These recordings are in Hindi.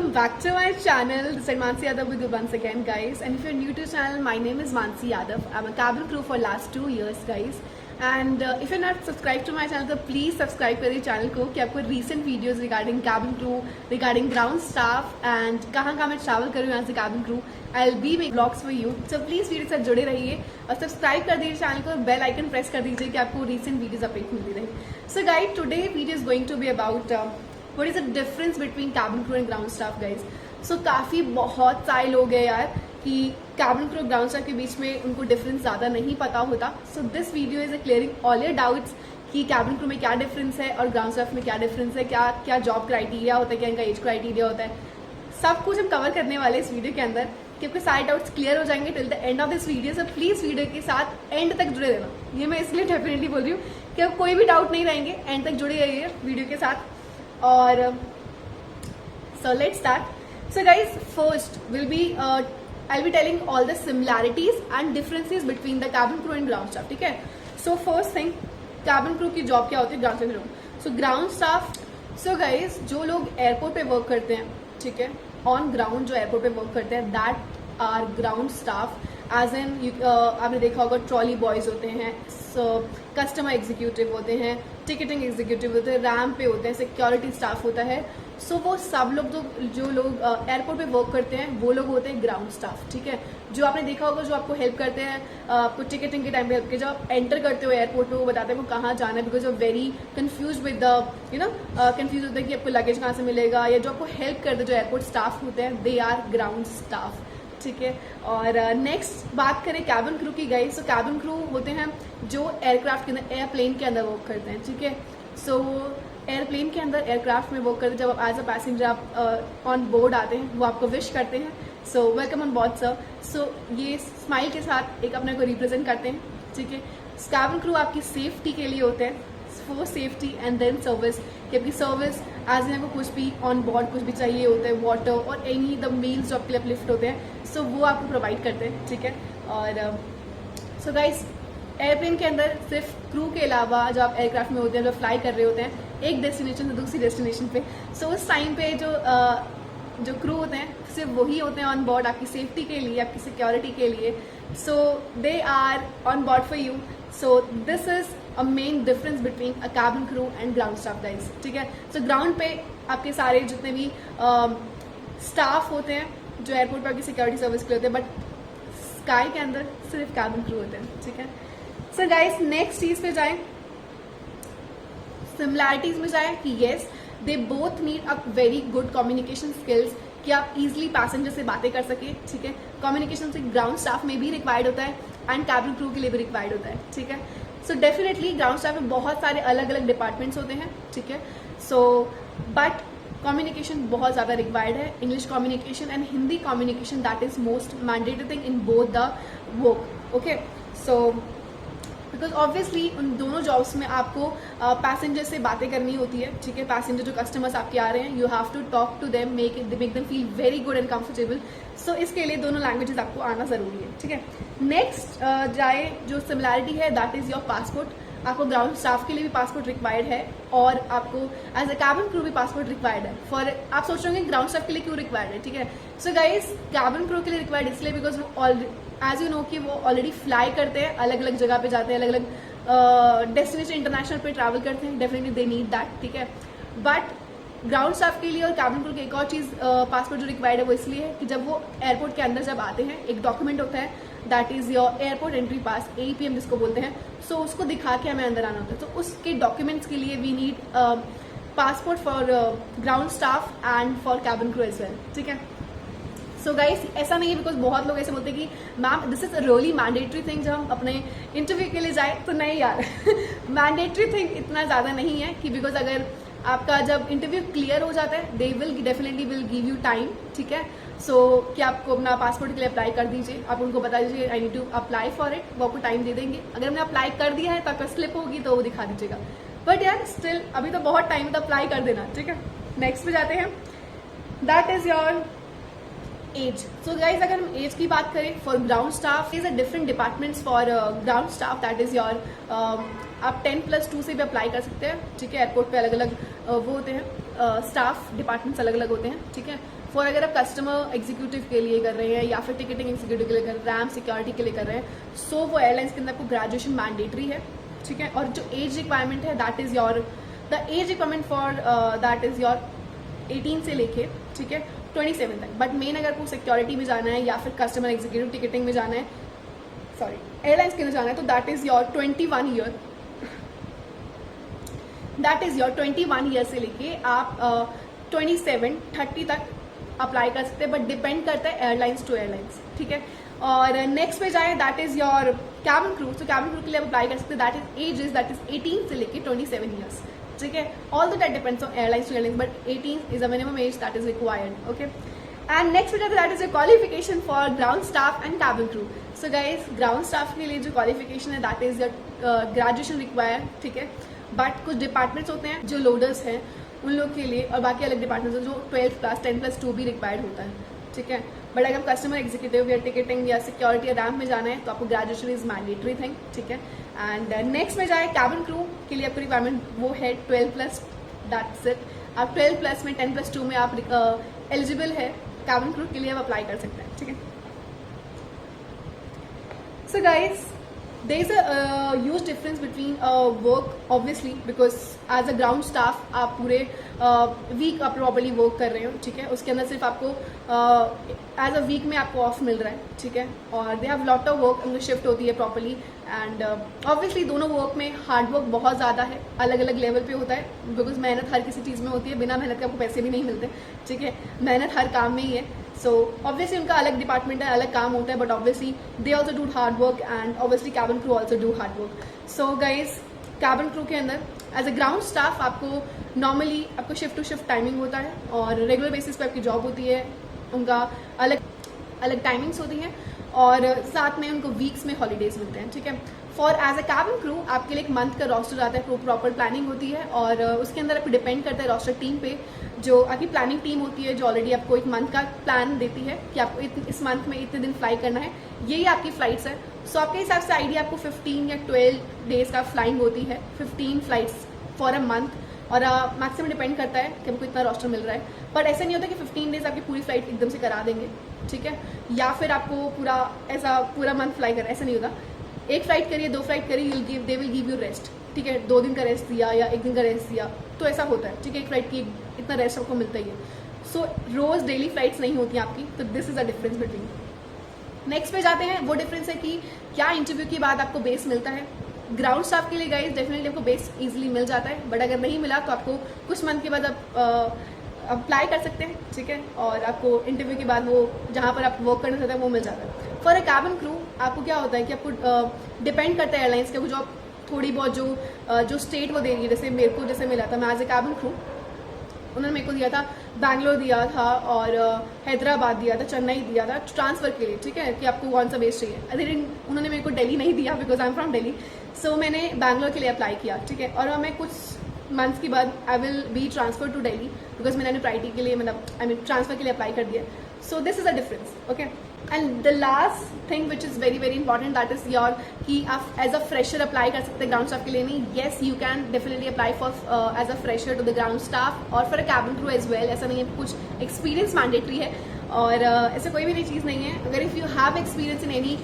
welcome back to my channel. This is Mansi Yadav with you once again, guys. And if you're new to the channel, my name is Mansi Yadav. I'm a cabin crew for last 2 years, guys. And if you're not subscribed to my channel, तो please subscribe करिए channel को कि आपको recent videos regarding cabin crew, regarding ground staff and कहाँ मैं travel करूँ यहाँ से cabin crew. I'll be making vlogs for you. So please video के साथ जुड़े रहिए और सब्सक्राइब कर दीजिए चैनल को और बेल आइकन प्रेस कर दीजिए कि आपको recent videos अपडेट मिलती रहे. So guys, today video is going to be about what is the difference between cabin crew and ground staff, guys. So काफ़ी बहुत सारे लोग हैं यार कि cabin crew और ground staff के बीच में उनको डिफरेंस ज़्यादा नहीं पता होता. So this video is clearing all your doubts कि cabin crew में क्या डिफरेंस है और ground staff में क्या डिफरेंस है, क्या क्या जॉब क्राइटेरिया होता है, क्या इनका एज क्राइटेरिया होता है. सब कुछ हम कवर करने वाले हैं इस वीडियो के अंदर कि आपके सारे डाउट्स क्लियर हो जाएंगे till the end of this video. So please video के साथ एंड तक जुड़े रहना. ये मैं इसलिए डेफिनेटली बोल रही हूँ कि अब कोई भी डाउट नहीं रहेंगे, एंड तक जुड़े रहिए वीडियो के साथ. और so let's start. So guys, first will be I'll be telling all the similarities and differences between the cabin crew and ground staff. ठीक है. So first thing, cabin crew की जॉब क्या होती है, ground staff की job. So ground staff, so guys जो लोग एयरपोर्ट पे वर्क करते हैं, ठीक है, ऑन ग्राउंड जो एयरपोर्ट पे वर्क करते हैं, that are ground staff. As an आपने देखा होगा ट्रॉली बॉयज होते हैं, कस्टमर एग्जीक्यूटिव होते हैं, टिकटिंग एग्जीक्यूटिव होते हैं, रैम पे होते हैं, सिक्योरिटी स्टाफ होता है. सो वो सब लोग जो लोग एयरपोर्ट पे वर्क करते हैं वो लोग होते हैं ग्राउंड स्टाफ. ठीक है. जो आपने देखा होगा जो आपको हेल्प करते हैं, आपको टिकटिंग के टाइम पे हेल्प के, जब आप एंटर करते हो एयरपोर्ट पे वो बताते हैं वो कहाँ जाना है, because of very confuse with the confuse होता है कि आपको लगेज कहाँ से मिलेगा, या जो आपको हेल्प करते हैं जो एयरपोर्ट स्टाफ होते हैं, दे आर ग्राउंड स्टाफ. ठीक है. और नेक्स्ट बात करें कैबिन क्रू की, गाइस. सो कैबिन क्रू होते हैं जो एयरक्राफ्ट के अंदर, एयरप्लेन के अंदर वर्क करते हैं. ठीक है. सो एयरप्लेन के अंदर, एयरक्राफ्ट में वर्क करते हैं. जब आप एज अ पैसेंजर आप ऑन बोर्ड आते हैं वो आपको विश करते हैं, so welcome on board sir. So ये स्माइल के साथ एक अपने को रिप्रेजेंट करते हैं. ठीक है. कैबिन क्रू आपकी सेफ्टी के लिए होते हैं, for safety and then service, कि आपकी सर्विस एज इन को कुछ भी ऑन बोर्ड कुछ भी चाहिए होता है, वाटर और एनी द मील्स जो आपके लिए अपलिफ्ट होते हैं, सो वो आपको प्रोवाइड करते हैं. ठीक है. और सो गाइस, एयरप्लेन के अंदर सिर्फ क्रू के अलावा जो आप एयरक्राफ्ट में होते हैं, जो फ्लाई कर रहे होते हैं एक डेस्टिनेशन से दूसरी डेस्टिनेशन पे, सो उस टाइम पे जो क्रू होते हैं सिर्फ वही होते हैं ऑन बोर्ड आपकी सेफ्टी के लिए, आपकी सिक्योरिटी के लिए. So they are on board for you. So this is a main difference between a cabin crew and ground staff, guys. ठीक है. सो ग्राउंड पे आपके सारे जितने भी स्टाफ होते हैं जो एयरपोर्ट पर आपकी सिक्योरिटी सर्विस के लिए होते हैं, बट स्काई के अंदर सिर्फ कैबिन क्रू होते हैं. ठीक है. सो गाइस, नेक्स्ट चीज पे जाएं, सिमिलैरिटीज में जाएं कि yes they both need a very good communication skills, कि आप इजीली पैसेंजर से बातें कर सके. ठीक है. कम्युनिकेशन से ग्राउंड स्टाफ में भी रिक्वायर्ड होता है एंड कैबिन क्रू के लिए भी रिक्वायर्ड होता है. ठीक है. सो डेफिनेटली ग्राउंड स्टाफ में बहुत सारे अलग अलग डिपार्टमेंट्स होते हैं. ठीक है. सो बट कम्युनिकेशन बहुत ज़्यादा रिक्वायर्ड है. English communication and Hindi communication, that is most mandatory thing in both the work. Okay. So because obviously उन दोनों जॉब्स में आपको पैसेंजर से बातें करनी होती है. ठीक है. पैसेंजर जो कस्टमर्स आपके आ रहे हैं, you have to talk to them, make them feel very good and comfortable. So इसके लिए दोनों लैंग्वेजेस आपको आना ज़रूरी है. ठीक है. नेक्स्ट जाए जो सिमिलैरिटी है, दैट इज़ योर पासपोर्ट. आपको ग्राउंड स्टाफ के लिए भी पासपोर्ट रिक्वायर्ड है और आपको एज अ कैबिन क्रू भी पासपोर्ट रिक्वायर्ड है. फॉर आप सोच रहे होंगे ग्राउंड स्टाफ के लिए क्यों रिक्वायर्ड है. ठीक है. सो गाइस, कैबिन क्रू के लिए रिक्वायर्ड इसलिए बिकॉज वो एज यू नो कि वो ऑलरेडी फ्लाई करते हैं, अलग अलग जगह पे जाते हैं, अलग अलग डेस्टिनेशन इंटरनेशनल पे ट्रैवल करते हैं. Definitely they need that. ठीक है. बट ग्राउंड स्टाफ के लिए और कैबिन क्रू की एक और चीज़ पासपोर्ट जो रिक्वायर्ड है वो इसलिए है कि जब वो एयरपोर्ट के अंदर जब आते हैं, एक डॉक्यूमेंट होता है, that is your airport entry pass, AEPM जिसको बोलते हैं. सो उसको दिखा के हमें अंदर आना होता है. तो उसके डॉक्यूमेंट्स के लिए we need passport for ground staff and for cabin crew as well. ठीक है. सो गाइस, ऐसा नहीं है बिकॉज बहुत लोग ऐसे बोलते हैं कि ma'am this is a really mandatory thing, जब हम अपने इंटरव्यू के लिए जाए. तो नहीं यार, मैंडेटरी थिंग इतना ज़्यादा नहीं है कि बिकॉज अगर आपका जब इंटरव्यू क्लियर हो जाता है, they will definitely will give you time. ठीक है. सो कि आपको अपना पासपोर्ट के लिए अप्लाई कर दीजिए, आप उनको बता दीजिए I need to apply for it, वो आपको टाइम दे देंगे. अगर हमने अप्लाई कर दिया है तो आपका स्लिप होगी तो वो दिखा दीजिएगा. बट यार स्टिल अभी तो बहुत टाइम है, तो अप्लाई कर देना. ठीक है. नेक्स्ट पे जाते हैं, that is your age. So guys, अगर हम एज की बात करें for ground staff, is a different departments for ground staff. That is your आप 10+2 से भी अप्लाई कर सकते हैं. ठीक है. एयरपोर्ट पे अलग अलग वो होते हैं स्टाफ डिपार्टमेंट्स अलग अलग होते हैं, ठीक है। फॉर अगर आप कस्टमर एग्जीक्यूटिव के लिए कर रहे हैं या फिर टिकटिंग एग्जीक्यूटिव के लिए कर रहे हैं, रैम सिक्योरिटी के लिए कर रहे हैं, सो वो एयरलाइंस के अंदर आपको ग्रेजुएशन मैंडेटरी है, ठीक है। और जो एज रिक्वायरमेंट है that is your the age requirement for that is your 18 से लेके, ठीक है, 27 तक। बट मेन अगर आपको सिक्योरिटी में जाना है या फिर कस्टमर एग्जीक्यूटिव टिकटिंग में जाना है, सॉरी एयरलाइंस के अंदर जाना है, तो that is your 21 year, that is your 21 year से लेके आप 27-30 तक अप्लाई कर सकते हैं, बट डिपेंड करता है एयरलाइंस टू एयरलाइंस, ठीक है। और नेक्स्ट पे जाए that is your cabin crew. तो कैबिन क्रू के लिए आप अप्लाई कर सकते हैं, that is ages that is 18 से लेके 27 ईयर्स, ठीक है। All the that depends on airlines to airlines, but 18 is a minimum age that is required, okay. And next पे जाते that is a qualification for ground staff and cabin crew. So guys ground staff के लिए जो क्वालिफिकेशन है that is your graduation required, ठीक है। बट कुछ डिपार्टमेंट्स होते हैं जो लोडर्स हैं उन लोग के लिए, और बाकी अलग डिपार्टमेंट्स जो 12+, 10+2 भी रिक्वायर्ड होता है, ठीक है। बट अगर कस्टमर एग्जीक्यूटिव या टिकटिंग या सिक्योरिटी या रैम में जाना है तो आपको ग्रेजुएशन इज मैंडेटरी थिंग, ठीक है। एंड नेक्स्ट में जाए कैबिन क्रू के लिए आपको रिक्वायरमेंट वो है 12+, दैट्स इट। आप 12+ में 10+2 में आप एलिजिबल है कैबिन क्रू के लिए, आप अप्लाई कर सकते हैं, ठीक है। So guys there is a huge difference between work obviously because as a ground staff आप पूरे वीक आप प्रॉपर्ली वर्क कर रहे हो, ठीक है। उसके अंदर सिर्फ आपको एज अ वीक में आपको ऑफ मिल रहा है, ठीक है। और they have lot of work, उनकी शिफ्ट होती है प्रॉपर्ली एंड ऑब्वियसली दोनों वर्क में हार्ड वर्क बहुत ज़्यादा है, अलग अलग लेवल पे होता है बिकॉज मेहनत हर किसी चीज़ में होती है, बिना मेहनत के आपको पैसे भी नहीं मिलते, ठीक है। मेहनत हर काम में ही है, सो ऑब्वियसली उनका अलग डिपार्टमेंट है, अलग काम होता है, but obviously they also do hard work and obviously cabin crew also do hard work. So guys cabin crew के अंदर एज अ ग्राउंड स्टाफ आपको नॉर्मली आपको शिफ्ट टू शिफ्ट टाइमिंग होता है और रेगुलर बेसिस पे आपकी जॉब होती है, उनका अलग अलग टाइमिंग्स होती हैं और साथ में उनको वीक्स में हॉलीडेज मिलते हैं, ठीक है। For as a cabin crew आपके लिए एक मंथ का रोस्टर आता है, प्रॉपर प्लानिंग होती है और उसके अंदर आपको डिपेंड करता है रोस्टर टीम पे, जो आपकी प्लानिंग टीम होती है जो ऑलरेडी आपको एक मंथ का प्लान देती है कि आपको इस मंथ में इतने दिन फ्लाई करना है, यही आपकी फ्लाइट्स है। सो आपके हिसाब से आइडिया आपको 15 या 12 डेज का फ्लाइंग होती है, 15 फ्लाइट्स फॉर अ मंथ, और मैक्सिमम डिपेंड करता है कि आपको इतना रोस्टर मिल रहा है। बट ऐसा नहीं होता कि 15 डेज आपकी पूरी फ्लाइट एकदम से करा देंगे, ठीक है, या फिर आपको पूरा ऐसा पूरा मंथ फ्लाई करें, ऐसा नहीं होता। एक फ्लाइट करिए, 2 फ्लाइट करिए, they will give you rest, ठीक है। 2 दिन का रेस्ट दिया या 1 दिन का रेस्ट दिया तो ऐसा होता है, ठीक है। एक फ्लाइट की इतना रेस्ट आपको मिलता ही है। सो रोज डेली फ्लाइट्स नहीं होती आपकी, तो this is a difference between. Next पे जाते हैं, वो डिफरेंस है कि क्या इंटरव्यू के बाद आपको बेस मिलता है। ग्राउंड स्टाफ के लिए गाइस डेफिनेटली आपको बेस इजीली मिल जाता है, बट अगर नहीं मिला तो आपको कुछ मंथ के बाद आप अप्लाई कर सकते हैं, ठीक है। और आपको इंटरव्यू के बाद वो जहाँ पर आप वर्क करना चाहते हैं वो मिल जाता है। फॉर अ कैबिन क्रू आपको क्या होता है कि आपको डिपेंड करता है एयरलाइंस के, वो जो थोड़ी बहुत जो स्टेट वो दे रही है, जैसे मेरे को जैसे मिला था, मैं एज ए कैबिन क्रू उन्होंने मेरे को दिया था बैंगलोर दिया था और हैदराबाद दिया था, चेन्नई दिया था ट्रांसफर के लिए, ठीक है, कि आपको कौन सा बेस चाहिए। उन्होंने मेरे को दिल्ली नहीं दिया because I am from Delhi, so मैंने बैंगलोर के लिए अप्लाई किया, ठीक है। और मैं कुछ मंथ्स के बाद I will be transfer to Delhi because मैंने प्रायोरिटी के लिए मतलब आई मीन ट्रांसफर के लिए अप्लाई कर दिया। सो this is a difference, okay. And the last thing which is very very important that is your कि आप एज अ फ्रेशर अप्लाई कर सकते हैं ग्राउंड स्टाफ के लिए नहीं। Yes you can definitely apply for as a fresher to the ground staff और for a cabin crew as well. ऐसा नहीं है, कुछ एक्सपीरियंस मैंडेटरी है और ऐसे कोई भी नई चीज़ नहीं है। अगर if you have experience in any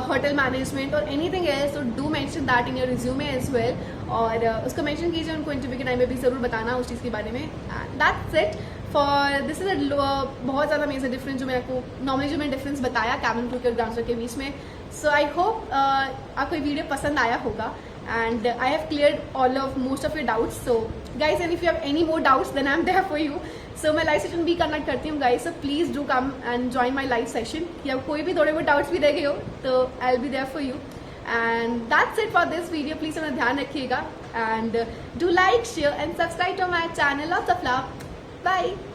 hotel management और एनीथिंग एल्स तो do mention that in your resume as well, और उसको मेंशन कीजिए, उनको इंटरव्यू के टाइम में भी ज़रूर बताना उस चीज़ के बारे में। That's it for this is बहुत ज़्यादा मेजर डिफरेंस जो मैं आपको नॉर्मली जो मैंने डिफरेंस बताया कैबिन क्रू के और ग्राउंड स्टाफ के बीच में। सो आई होप आपको ये वीडियो पसंद आया होगा and I have cleared all of most of your doubts. So guys, and if you have any more doubts then I'm there for you. So मैं लाइव सेशन भी कंडक्ट करती हूँ guys, so please do come and join my live session. कि अब कोई भी थोड़े बहुत डाउट्स भी रह गए हो तो I'll be there for you. And that's it for this video. Please अपना ध्यान रखिएगा and do like, share and subscribe to my channel. Lots of love. Bye.